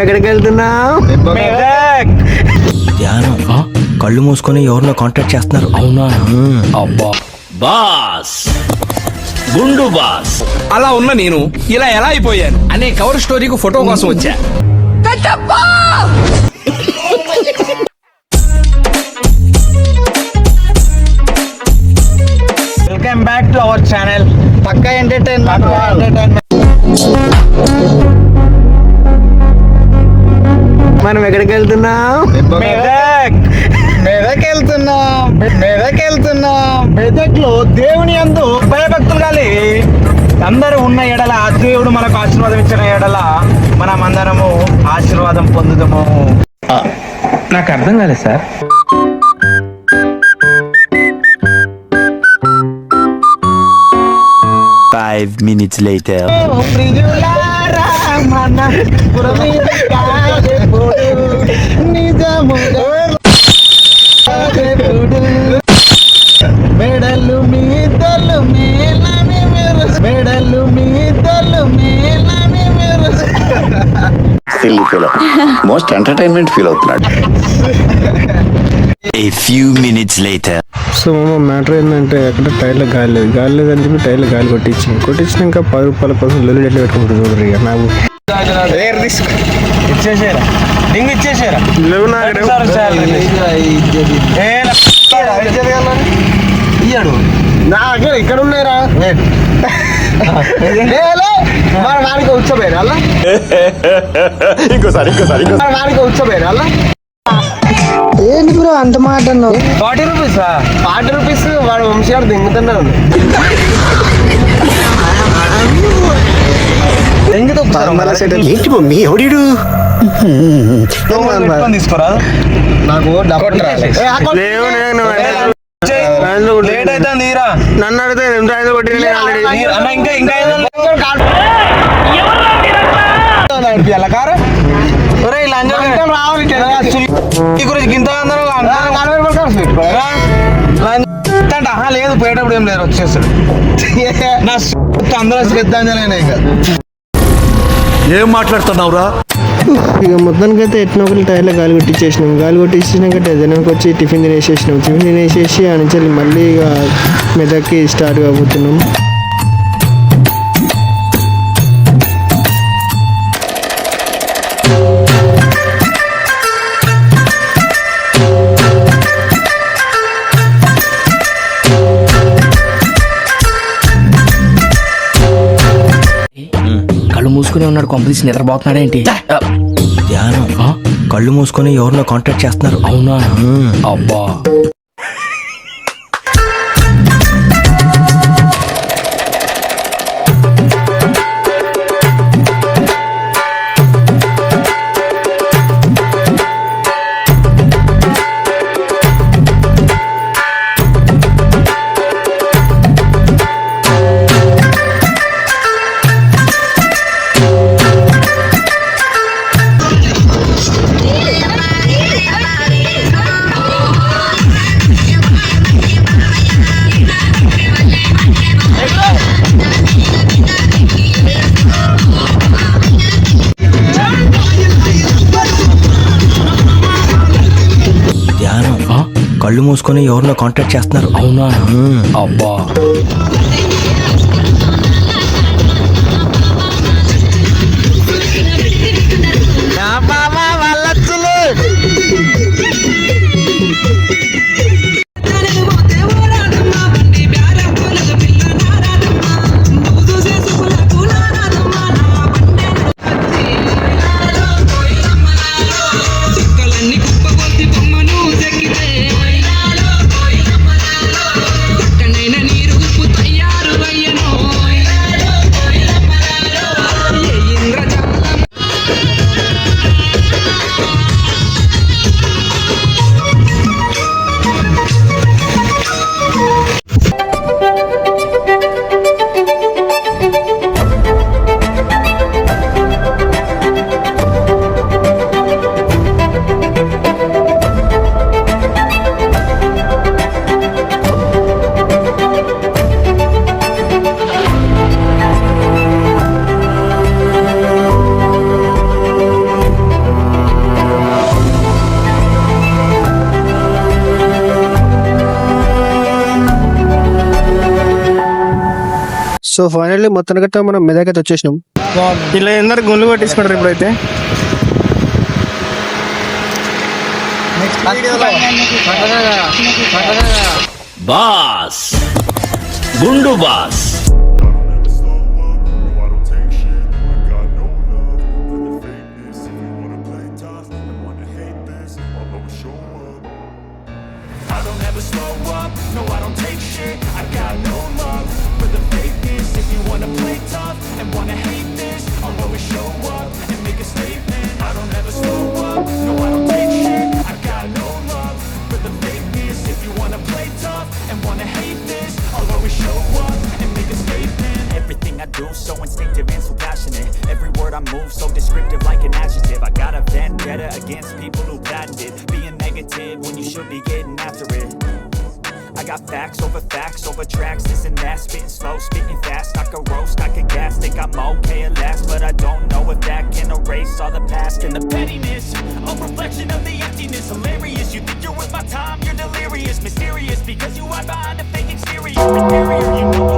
ఎక్కడికి వెళ్తున్నాం? ధ్యానం కళ్ళు మూసుకొని ఎవరినో కాంటాక్ట్ చేస్తున్నారు. అవునా? అబ్బా బాస్, గుండు బాస్. అలా ఉన్న నేను ఇలా ఎలా అయిపోయాను అనే కవర్ స్టోరీకి ఫోటో కోసం వచ్చా. Welcome back to our channel పక్కా ఎంటర్టైన్మెంట్. మనం ఎక్కడికి వెళ్తున్నాం? మెదక్ లో దేవుని యందు భయభక్తులు గాలి అందరూ ఉన్న ఎడల దేవుడు మనకు ఆశీర్వాదం ఇచ్చిన ఎడల మనం అందరము ఆశీర్వాదం పొందుదాము. నాకు అర్థం కాలేదు సార్. Five minutes later. మెడలు మీదలు మేలమి మెరుసు, మెడలు మీదలు మేలమి మెరుసు. Silly feel most entertainment feel అవుతున్నాడు. A few minutes later. So matter ఏంటంటే అక్కడ టైర్లో గాలి లేదని చెప్పి టైర్లో గాలి కొట్టించినాక 10 రూపాయల కోసం లొల్లి ఎట్లా పెట్టుకుంటుంది చూడరు. ఇక నాకు ఇచ్చేసారా డింగ్ ఇచ్చేసారా ఇయ్యాడు నా దగ్గర ఇక్కడ ఉన్నారా వానికి ఉచ్చపోయారు అలా ఇంకోసారి వానికి ఉచ్చపోయారు అలా. ఏంటి బ్రో అంత మాట అన్నావు? 40 రూపీస్ 40 రూపీస్ వాడు వంశీ గారు దింగుతున్నాడు. ఏంటి మమ్మీ ఎవడు తీసుకోరా నాకు లేట్ అయితే తీరా నన్ను అడిగితే 2 కొట్టి ఇంకా ఇంకా గురించి గింత లేదు పోయేటప్పుడు ఏం లేదు వచ్చేస్తాడు. నా అందరూ పెద్ద ఇంకా ఏం మాట్లాడుతున్నావురా? ఇక మొత్తానికి అయితే ఎట్లా ఒకరి టైర్లో గాలి కొట్టించినాక జనానికి వచ్చి టిఫిన్ తినేసేసి ఆ నుంచి మళ్ళీ ఇక మెదక్కి స్టార్ట్ కాబోతున్నాం. కళ్ళు మూసుకునే ఉన్నాడు, కొంపదీసి నిద్రపోతున్నాడేంటి? ధ్యానం కళ్ళు మూసుకొని ఎవరినో కాంటాక్ట్ చేస్తున్నారు. అవునా? అబ్బా కళ్ళు మూసుకొని ఎవరినో కాంటాక్ట్ చేస్తున్నారు. అవునా? అబ్బా నీరు తయారు సో ఫైనల్లీ మొత్తం గట్ట మనం మెదకైతే వచ్చేసినాం. ఇలా అందరు గుండ్లు కొట్టించుకుంటారు ఇప్పుడైతే. బాస్ గుండు boss So instinctive and so passionate. Every word I move so descriptive like an adjective. I got a vendetta against people who patented being negative when you should be getting after it. I got facts over tracks, this and that, spitting slow, spitting fast. I could roast, I could gas, think I'm okay at last, but I don't know if that can erase all the past and the pettiness. A reflection of the emptiness, hilarious. You think you're worth my time, you're delirious, mysterious because you hide behind a fake exterior. Inferior, you know.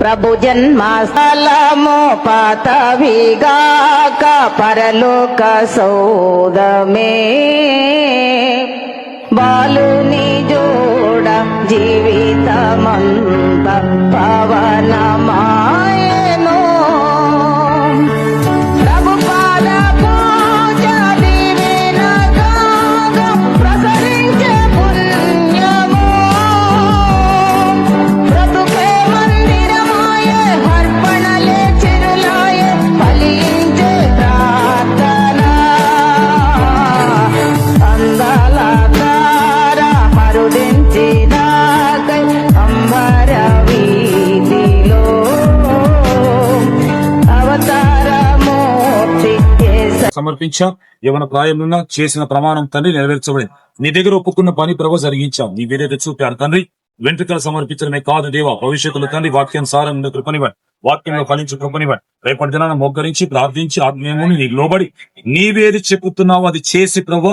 ప్రభు జన్మస్థలము పతవిగాక పరలోక సౌదమే బాలుని జోడ జీవితమంత పవనమాయను ప్రభు పాద పూజ దివినగాగ ప్రసరించే పుణ్యము బ్రతుకే మందిరమాయే అర్పణలే చిరులాయే ఫలించే ప్రార్థన అందాల తార మరుదించినాకై అంబర వీధిలో అవతారమూర్తి సమర్పించాం. యవన ప్రాయంలో చేసిన ప్రమాణం తండ్రి నెరవేర్చబడింది. నీ దగ్గర ఒప్పుకున్న పని ప్రభు జరిగించాం. నీ వేరేది చూపారు తండ్రి. వెంట్రుకలు సమర్పించడమే కాదు దేవా, భవిష్యత్తులో తండ్రి వాక్యానుసారం కృపనివ్వండి, వాక్యంలో ఫలించి కృపనివ్వండి. రేపటి దినాన్ని మోకరించి ప్రార్థించి ఆత్మీయముని నీకు లోబడి నీవేది చెప్పుతున్నావు అది చేసి ప్రభు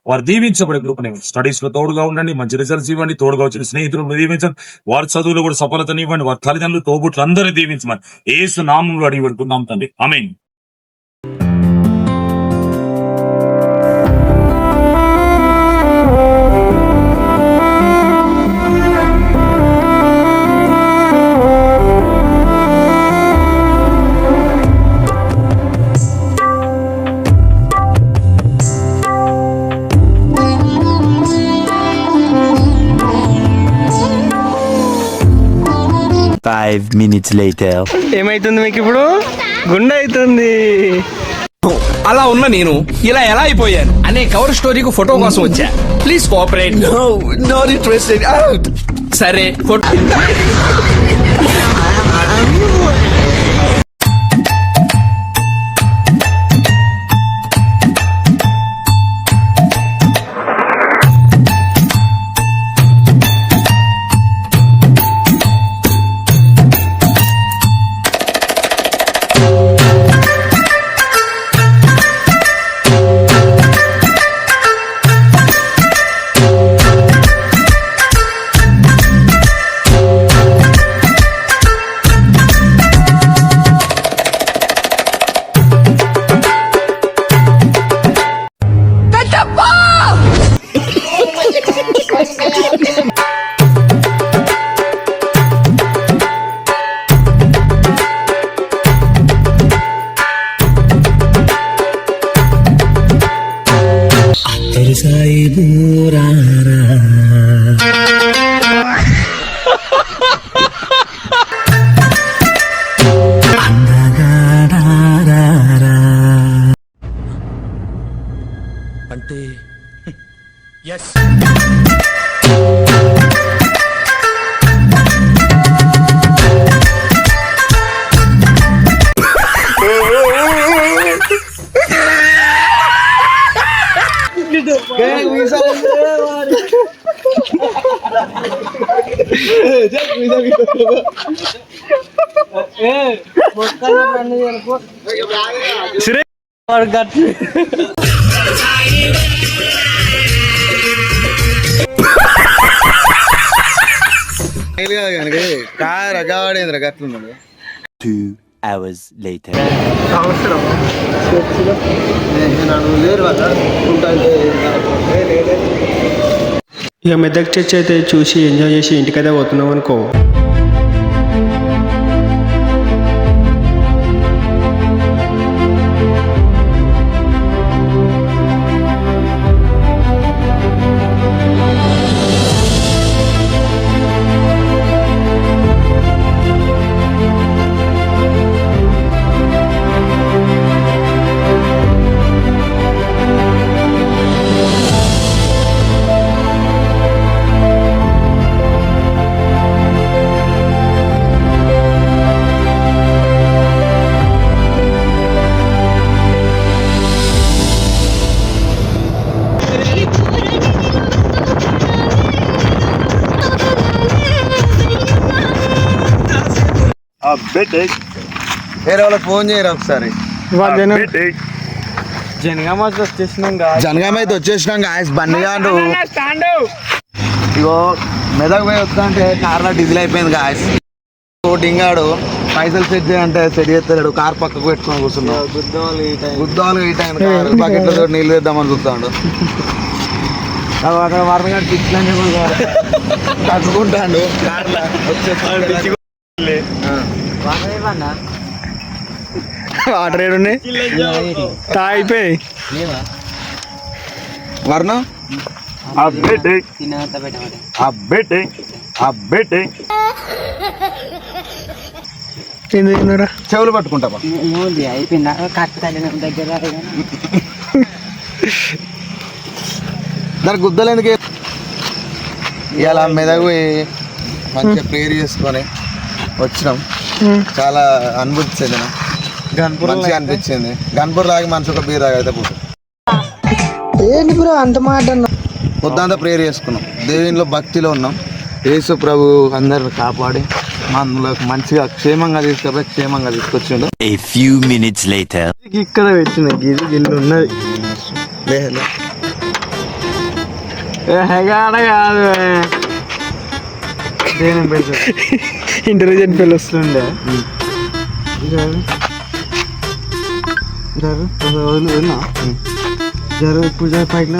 వారు దీవించబడే కృపనివ్వండి. స్టడీస్ లో తోడుగా ఉండండి, మంచి రిజల్ట్స్ ఇవ్వండి, తోడుగా వచ్చిన స్నేహితులను దీవించండి, వారి చదువులో కూడా సఫలతనివ్వండి, వారి తల్లిదండ్రులు తోబుట్లు అందరూ దీవించమని యేసు నామంలో అడిగి పెడుతున్నాం తండ్రి, ఆమేన్. ఏమైతుంది మీకు ఇప్పుడు? గుండె అవుతుంది. అలా ఉన్న నేను ఇలా ఎలా అయిపోయాను అనే కవర్ స్టోరీకి ఫోటో కోసం వచ్చా. Please cooperate. Not interested. సరే ఫోటో. అంటే ఎస్ రగాడేంద్ర గట్లున్నాడు. ఇక మెదక్ చర్చ్ అయితే చూసి ఎంజాయ్ చేసి ఇంటికైతే పోతున్నాం అనుకో. వేరే వాళ్ళకి ఫోన్ చేయరు ఒకసారి. జనగామ అయితే వచ్చేసినాం గాయస్. బండిగాడు ఇగో మెదక్ పోయి వస్తా అంటే కార్లో డీజిల్ అయిపోయింది గాయస్. డింగాడు పైసలు సెట్ చేయంటే సెట్ చేస్తాడు. కార్ పక్కకు పెట్టుకొని కూర్చున్నాడు. గుద్దాలు ఈ టైం బకెట్లో నీళ్ళు వేద్దామని చూస్తాడు. అక్కడ వరదగాడు పిచ్చిలని కట్టుకుంటాడు కార్లో వాటర్ ఏడు ఉన్నాయి తాగిపోయి వర్ణం ఎందుకున్నారా చెవులు పట్టుకుంటావా? దానికి గుద్దలు ఎందుకు? ఇలా మెదకు పోయి మంచిగా ప్రేర్ చేసుకొని వచ్చినాం. చాలా అనిపించింది. మంచిగా అనిపించింది. గన్పూర్ లాగి మనిషి ఒక బీర్ తాగైతే పోతుంది. ఏంటి బ్రో అంత మాట పొద్దంతా ప్రేయర్ చేసుకున్నాం. దేవునిలో భక్తిలో ఉన్నాం. యేసు ప్రభు అందరిని కాపాడి మనలోకి మంచిగా క్షేమంగా తీసుకొచ్చిండు. ఇక్కడ పెట్టిన గిల్లు ఉన్నది కాదు ఇంటెలిజెంట్ పిల్లలు వస్తుండే పూజ పైకి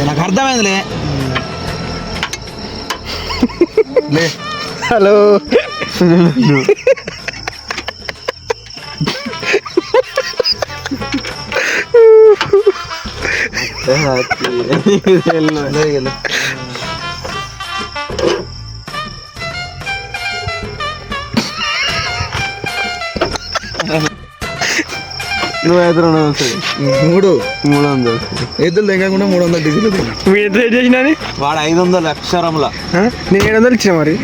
నాకు అర్థమైందిలే. హలో నువ్వు 300 ఎద్దులు తెగకుండా 300 డీజిల్ చేసిన వాడు 500 అక్షరంలా నేను 700 ఇచ్చిన మరి.